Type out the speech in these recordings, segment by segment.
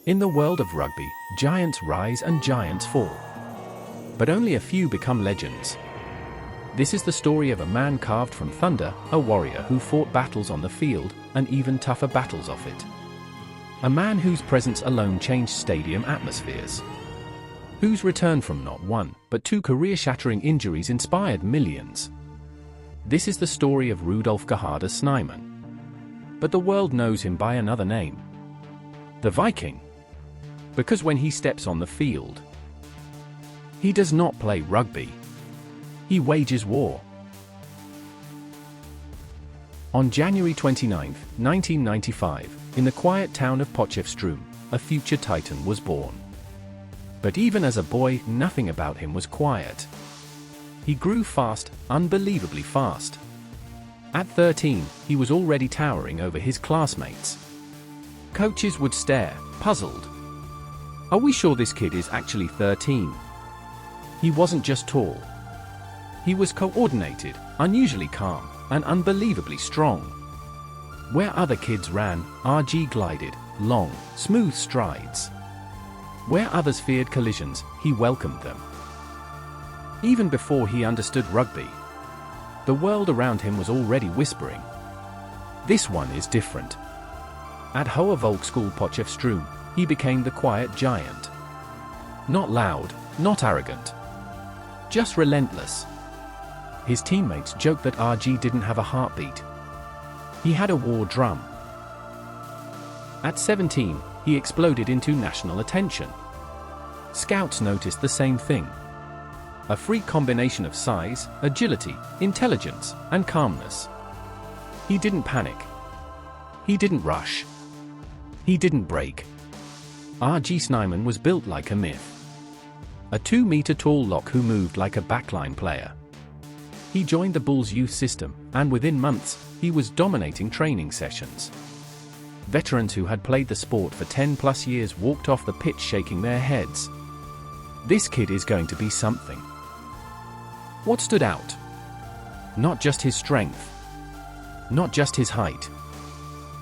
In the world of rugby, giants rise and giants fall. But only a few become legends. This is the story of a man carved from thunder, a warrior who fought battles on the field, and even tougher battles off it. A man whose presence alone changed stadium atmospheres. Whose return from not one, but two career-shattering injuries inspired millions. This is the story of Rudolf Gerhard Snyman. But the world knows him by another name. The Viking. Because when he steps on the field, he does not play rugby. He wages war. On January 29, 1995, in the quiet town of Potchefstroom, a future titan was born. But even as a boy, nothing about him was quiet. He grew fast, unbelievably fast. At 13, he was already towering over his classmates. Coaches would stare, puzzled. Are we sure this kid is actually 13? He wasn't just tall. He was coordinated, unusually calm, and unbelievably strong. Where other kids ran, RG glided, long, smooth strides. Where others feared collisions, he welcomed them. Even before he understood rugby, the world around him was already whispering, "This one is different." At Hohe Volksschule Potchefstroom, he became the quiet giant. Not loud, not arrogant. Just relentless. His teammates joked that RG didn't have a heartbeat. He had a war drum. At 17, he exploded into national attention. Scouts noticed the same thing. A freak combination of size, agility, intelligence, and calmness. He didn't panic. He didn't rush. He didn't break. RG Snyman was built like a myth. A 2-meter-tall lock who moved like a backline player. He joined the Bulls youth system, and within months, he was dominating training sessions. Veterans who had played the sport for 10+ years walked off the pitch shaking their heads. This kid is going to be something. What stood out? Not just his strength. Not just his height.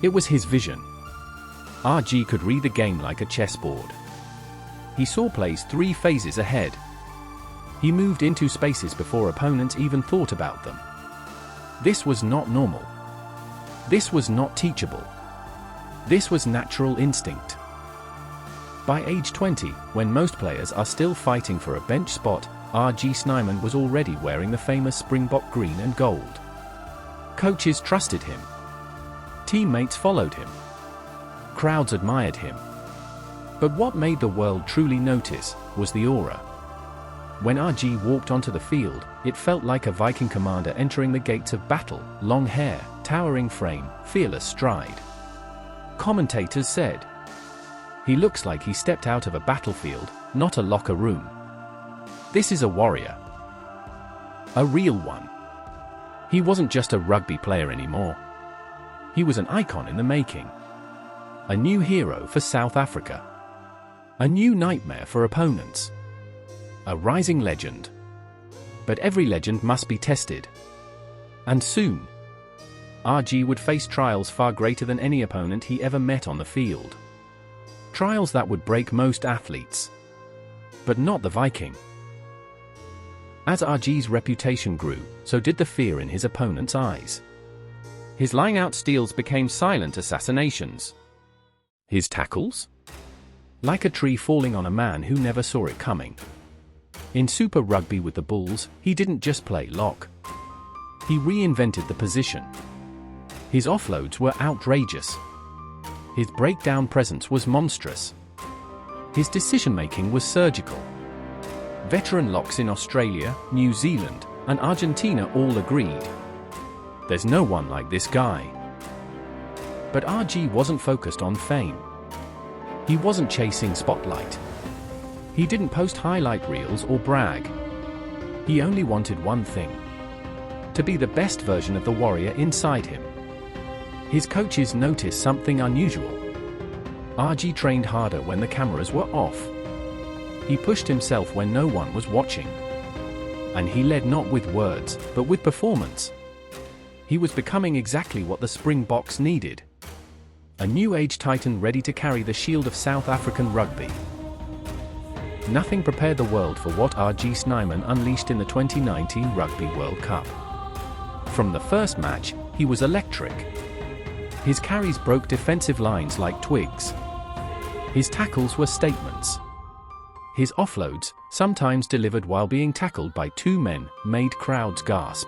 It was his vision. RG could read the game like a chessboard. He saw plays 3 phases ahead. He moved into spaces before opponents even thought about them. This was not normal. This was not teachable. This was natural instinct. By age 20, when most players are still fighting for a bench spot, RG Snyman was already wearing the famous Springbok green and gold. Coaches trusted him. Teammates followed him. Crowds admired him. But what made the world truly notice was the aura. When RG walked onto the field, it felt like a Viking commander entering the gates of battle, long hair, towering frame, fearless stride. Commentators said, "He looks like he stepped out of a battlefield, not a locker room." This is a warrior. A real one. He wasn't just a rugby player anymore. He was an icon in the making. A new hero for South Africa. A new nightmare for opponents. A rising legend. But every legend must be tested. And soon, RG would face trials far greater than any opponent he ever met on the field. Trials that would break most athletes. But not the Viking. As RG's reputation grew, so did the fear in his opponent's eyes. His line-out steals became silent assassinations. His tackles? Like a tree falling on a man who never saw it coming. In Super Rugby with the Bulls, he didn't just play lock. He reinvented the position. His offloads were outrageous. His breakdown presence was monstrous. His decision-making was surgical. Veteran locks in Australia, New Zealand, and Argentina all agreed. There's no one like this guy. But RG wasn't focused on fame. He wasn't chasing spotlight. He didn't post highlight reels or brag. He only wanted one thing: to be the best version of the warrior inside him. His coaches noticed something unusual. RG trained harder when the cameras were off. He pushed himself when no one was watching. And he led not with words, but with performance. He was becoming exactly what the Springboks needed. a new age titan ready to carry the shield of South African rugby. Nothing prepared the world for what RG Snyman unleashed in the 2019 Rugby World Cup. From the first match, he was electric. His carries broke defensive lines like twigs. His tackles were statements. His offloads, sometimes delivered while being tackled by two men, made crowds gasp.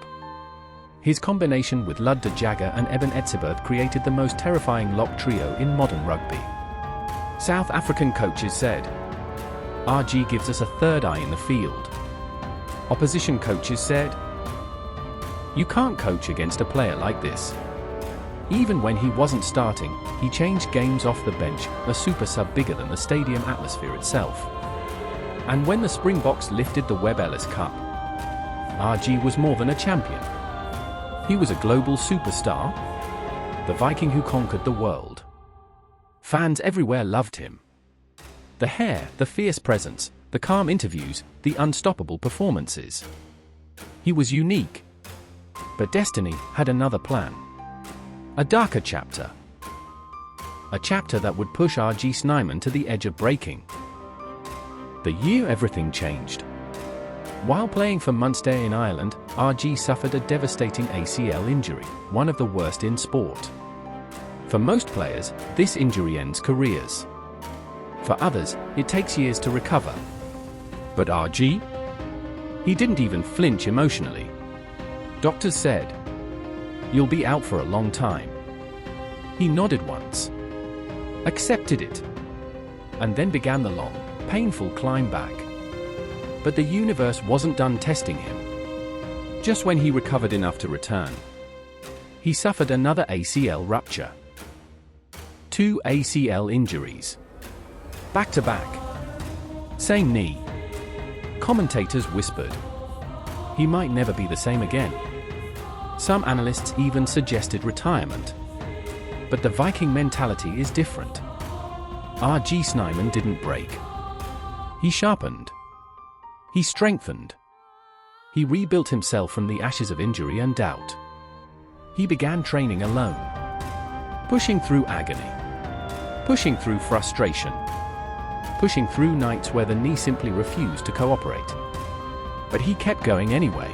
His combination with Ludde Jagger and Eben Etzebeth created the most terrifying lock trio in modern rugby. South African coaches said, "RG gives us a third eye in the field." Opposition coaches said, "You can't coach against a player like this." Even when he wasn't starting, he changed games off the bench, a super sub bigger than the stadium atmosphere itself. And when the Springboks lifted the Webb Ellis Cup, RG was more than a champion. He was a global superstar, the Viking who conquered the world. Fans everywhere loved him. The hair, the fierce presence, the calm interviews, the unstoppable performances. He was unique. But destiny had another plan. A darker chapter. A chapter that would push RG Snyman to the edge of breaking. The year everything changed. While playing for Munster in Ireland, RG suffered a devastating ACL injury, one of the worst in sport. For most players, this injury ends careers. For others, it takes years to recover. But RG? He didn't even flinch emotionally. Doctors said, "You'll be out for a long time." He nodded once, accepted it, and then began the long, painful climb back. But the universe wasn't done testing him. Just when he recovered enough to return, he suffered another ACL rupture. 2 ACL injuries. Back to back. Same knee. Commentators whispered, he might never be the same again. Some analysts even suggested retirement. But the Viking mentality is different. RG Snyman didn't break. He sharpened. He strengthened. He rebuilt himself from the ashes of injury and doubt. He began training alone. Pushing through agony. Pushing through frustration. Pushing through nights where the knee simply refused to cooperate. But he kept going anyway.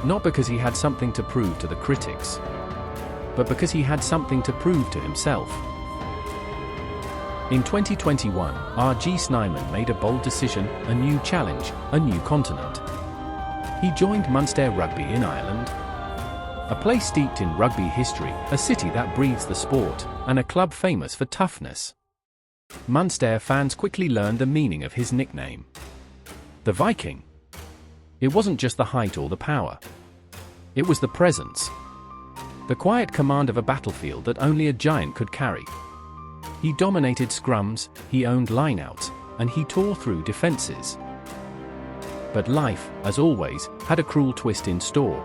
Not because he had something to prove to the critics, but because he had something to prove to himself. In 2021, RG Snyman made a bold decision, a new challenge, a new continent. He joined Munster Rugby in Ireland, a place steeped in rugby history, a city that breathes the sport, and a club famous for toughness. Munster fans quickly learned the meaning of his nickname. The Viking. It wasn't just the height or the power. It was the presence. The quiet command of a battlefield that only a giant could carry. He dominated scrums, he owned lineouts, and he tore through defenses. But life, as always, had a cruel twist in store.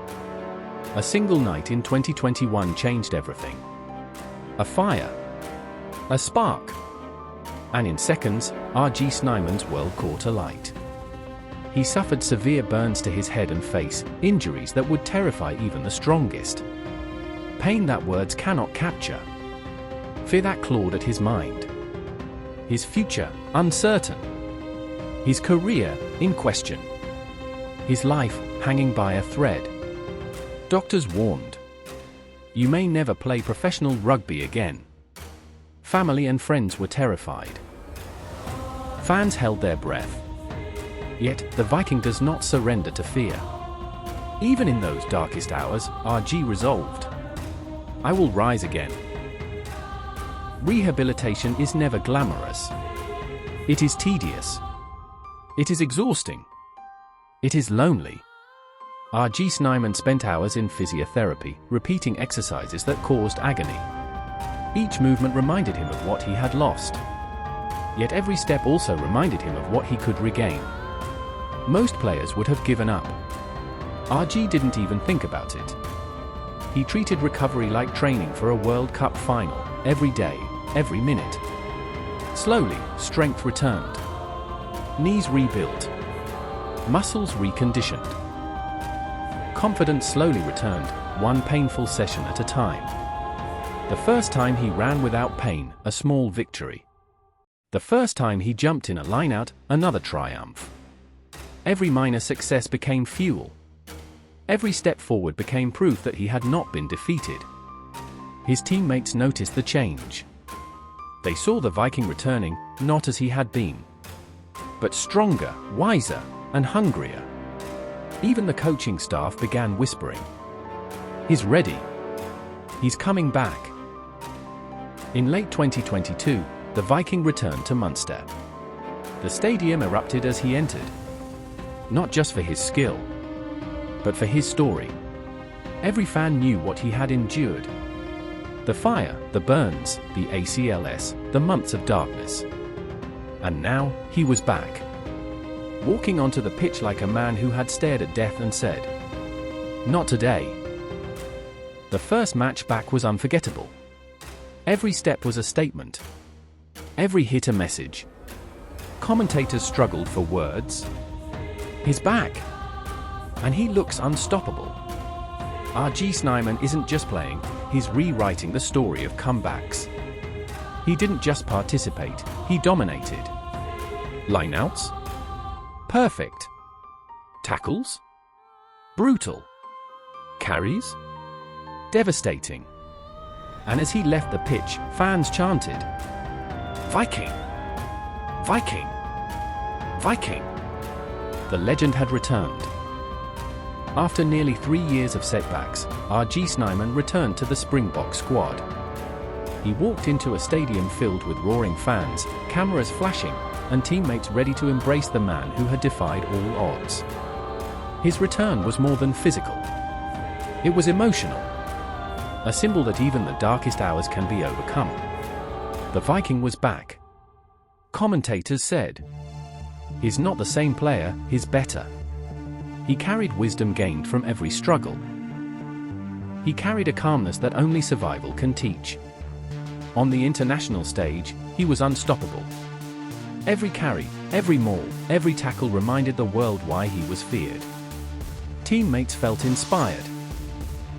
A single night in 2021 changed everything. A fire. A spark. And in seconds, RG Snyman's world caught alight. He suffered severe burns to his head and face, injuries that would terrify even the strongest. Pain that words cannot capture. Fear that clawed at his mind. His future, uncertain. His career, in question. His life, hanging by a thread. Doctors warned, you may never play professional rugby again. Family and friends were terrified. Fans held their breath. Yet, the Viking does not surrender to fear. Even in those darkest hours, RG resolved, I will rise again. Rehabilitation is never glamorous. It is tedious. It is exhausting. It is lonely. RG Snyman spent hours in physiotherapy, repeating exercises that caused agony. Each movement reminded him of what he had lost. Yet every step also reminded him of what he could regain. Most players would have given up. RG didn't even think about it. He treated recovery like training for a World Cup final, every day, every minute. Slowly, strength returned. Knees rebuilt. Muscles reconditioned. Confidence slowly returned, one painful session at a time. The first time he ran without pain, a small victory. The first time he jumped in a line-out, another triumph. Every minor success became fuel. Every step forward became proof that he had not been defeated. His teammates noticed the change. They saw the Viking returning, not as he had been, but stronger, wiser, and hungrier. Even the coaching staff began whispering, "He's ready. He's coming back." In late 2022, the Viking returned to Munster. The stadium erupted as he entered. Not just for his skill, but for his story. Every fan knew what he had endured. The fire, the burns, the ACLs, the months of darkness. And now, he was back. Walking onto the pitch like a man who had stared at death and said, "Not today." The first match back was unforgettable. Every step was a statement. Every hit a message. Commentators struggled for words. He's back. And he looks unstoppable. RG Snyman isn't just playing, he's rewriting the story of comebacks. He didn't just participate, he dominated. Lineouts? Perfect. Tackles? Brutal. Carries? Devastating. And as he left the pitch, fans chanted, "Viking! Viking! Viking!" The legend had returned. After nearly 3 years of setbacks, RG Snyman returned to the Springboks squad. He walked into a stadium filled with roaring fans, cameras flashing, and teammates ready to embrace the man who had defied all odds. His return was more than physical. It was emotional. A symbol that even the darkest hours can be overcome. The Viking was back. Commentators said, "He's not the same player, he's better." He carried wisdom gained from every struggle. He carried a calmness that only survival can teach. On the international stage, he was unstoppable. Every carry, every maul, every tackle reminded the world why he was feared. Teammates felt inspired.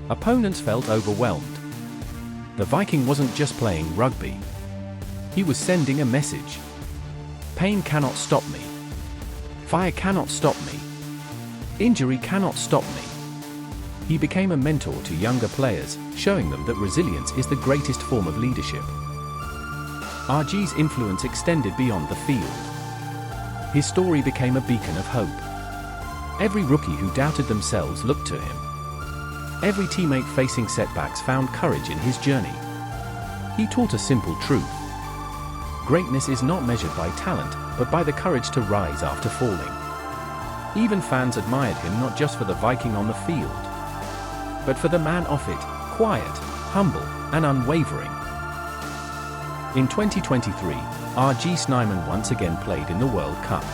Opponents felt overwhelmed. The Viking wasn't just playing rugby. He was sending a message. Pain cannot stop me. Fire cannot stop me. Injury cannot stop me. He became a mentor to younger players, showing them that resilience is the greatest form of leadership. RG's influence extended beyond the field. His story became a beacon of hope. Every rookie who doubted themselves looked to him. Every teammate facing setbacks found courage in his journey. He taught a simple truth. Greatness is not measured by talent, but by the courage to rise after falling. Even fans admired him not just for the Viking on the field, but for the man off it, quiet, humble, and unwavering. In 2023, RG Snyman once again played in the World Cup.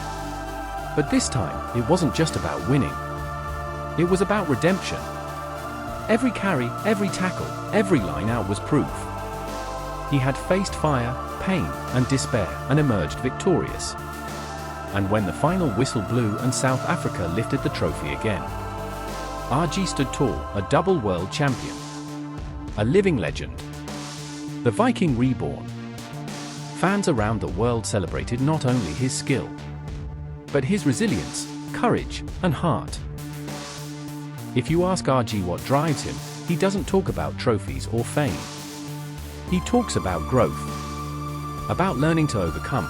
But this time, it wasn't just about winning. It was about redemption. Every carry, every tackle, every line out was proof. He had faced fire, pain, and despair, and emerged victorious. And when the final whistle blew and South Africa lifted the trophy again, RG stood tall, a double world champion. A living legend. The Viking reborn. Fans around the world celebrated not only his skill, but his resilience, courage, and heart. If you ask RG what drives him, he doesn't talk about trophies or fame. He talks about growth, about learning to overcome,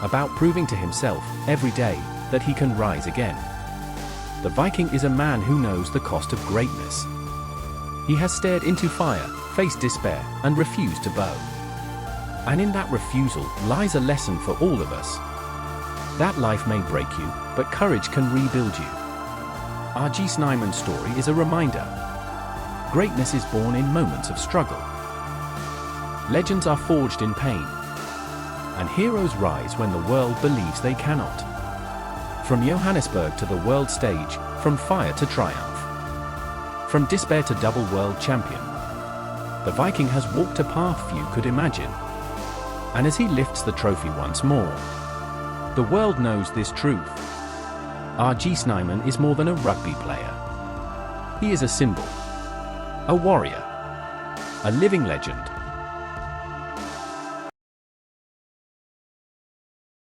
about proving to himself, every day, that he can rise again. The Viking is a man who knows the cost of greatness. He has stared into fire, faced despair, and refused to bow. And in that refusal lies a lesson for all of us. That life may break you, but courage can rebuild you. RG Snyman's story is a reminder. Greatness is born in moments of struggle. Legends are forged in pain. And heroes rise when the world believes they cannot. From Johannesburg to the world stage, from fire to triumph. From despair to double world champion. The Viking has walked a path few could imagine. And as he lifts the trophy once more, the world knows this truth. RG Snyman is more than a rugby player. He is a symbol, a warrior, a legend, a A living legend,